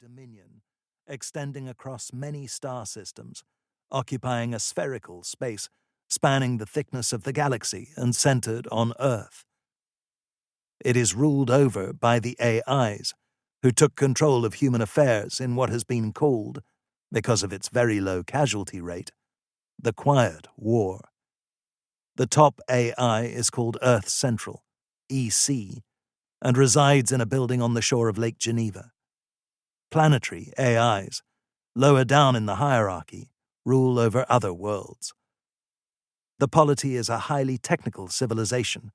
dominion extending across many star systems, occupying a spherical space spanning the thickness of the galaxy and centered on Earth. It is ruled over by the AIs, who took control of human affairs in what has been called, because of its very low casualty rate, the Quiet War. The top AI is called Earth Central, EC, and resides in a building on the shore of Lake Geneva. Planetary AIs, lower down in the hierarchy, rule over other worlds. The Polity is a highly technical civilization,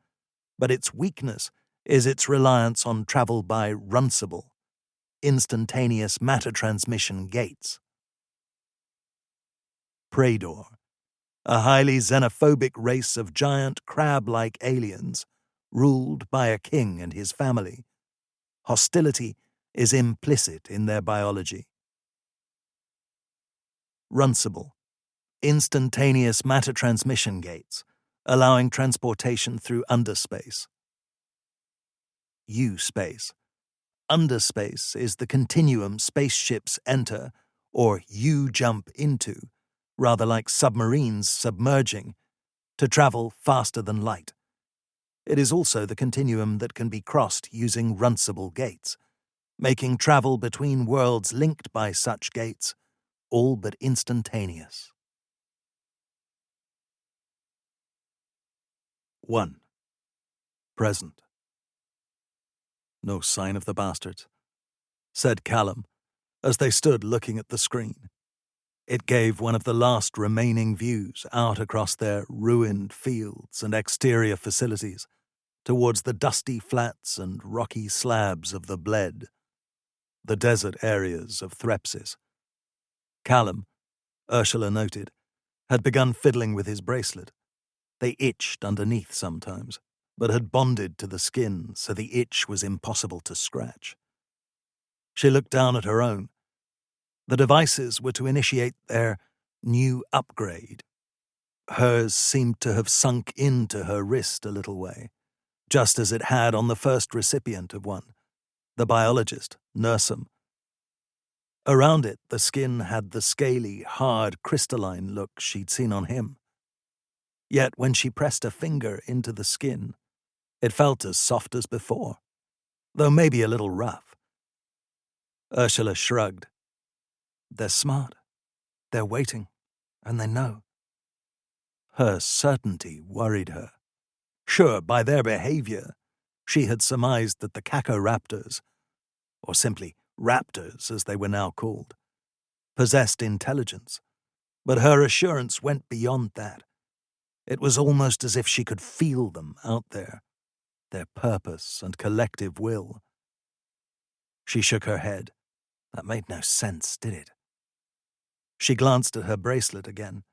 but its weakness is its reliance on travel by runcible, instantaneous matter transmission gates. Praedor, a highly xenophobic race of giant crab-like aliens, ruled by a king and his family. Hostility is implicit in their biology. Runcible, instantaneous matter transmission gates, allowing transportation through underspace. U-space. Underspace is the continuum spaceships enter, or U-jump into, rather like submarines submerging, to travel faster than light. It is also the continuum that can be crossed using runcible gates, making travel between worlds linked by such gates all but instantaneous. 1. Present. No sign of the bastards, said Callum, as they stood looking at the screen. It gave one of the last remaining views out across their ruined fields and exterior facilities, towards the dusty flats and rocky slabs of the Bled, the desert areas of Threpsis. Callum, Ursula noted, had begun fiddling with his bracelet. They itched underneath sometimes, but had bonded to the skin so the itch was impossible to scratch. She looked down at her own. The devices were to initiate their new upgrade. Hers seemed to have sunk into her wrist a little way, just as it had on the first recipient of one, the biologist, Nursum. Around it, the skin had the scaly, hard, crystalline look she'd seen on him. Yet when she pressed a finger into the skin, it felt as soft as before, though maybe a little rough. Ursula shrugged. They're smart. They're waiting, and they know. Her certainty worried her. Sure, by their behavior, she had surmised that the Caco-raptors, or simply raptors as they were now called, possessed intelligence, but her assurance went beyond that. It was almost as if she could feel them out there, their purpose and collective will. She shook her head. That made no sense, did it? She glanced at her bracelet again,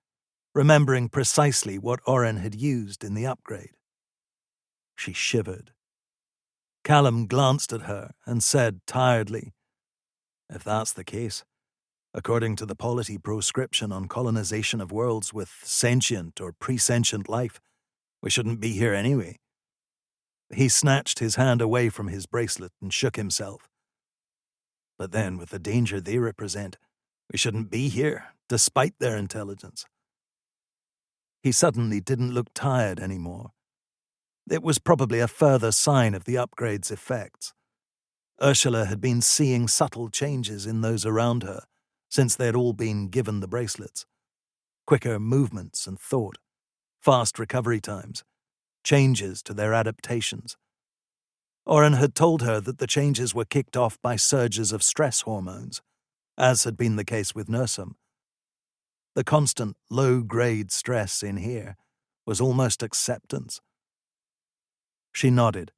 remembering precisely what Oren had used in the upgrade. She shivered. Callum glanced at her and said tiredly, "If that's the case, according to the Polity proscription on colonization of worlds with sentient or pre-sentient life, we shouldn't be here anyway." He snatched his hand away from his bracelet and shook himself. But then, with the danger they represent, we shouldn't be here, despite their intelligence. He suddenly didn't look tired anymore. It was probably a further sign of the upgrade's effects. Ursula had been seeing subtle changes in those around her since they had all been given the bracelets. Quicker movements and thought, fast recovery times, changes to their adaptations. Oren had told her that the changes were kicked off by surges of stress hormones, as had been the case with Nursum. The constant low-grade stress in here was almost acceptance. She nodded.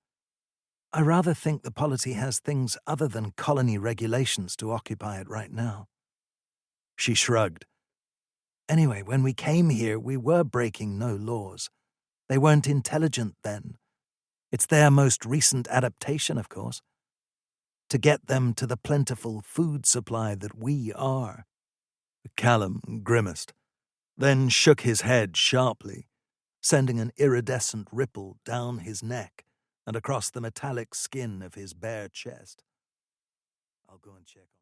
I rather think the Polity has things other than colony regulations to occupy it right now. She shrugged. Anyway, when we came here, we were breaking no laws. They weren't intelligent then. It's their most recent adaptation, of course, to get them to the plentiful food supply that we are. Callum grimaced, then shook his head sharply, sending an iridescent ripple down his neck and across the metallic skin of his bare chest. I'll go and check on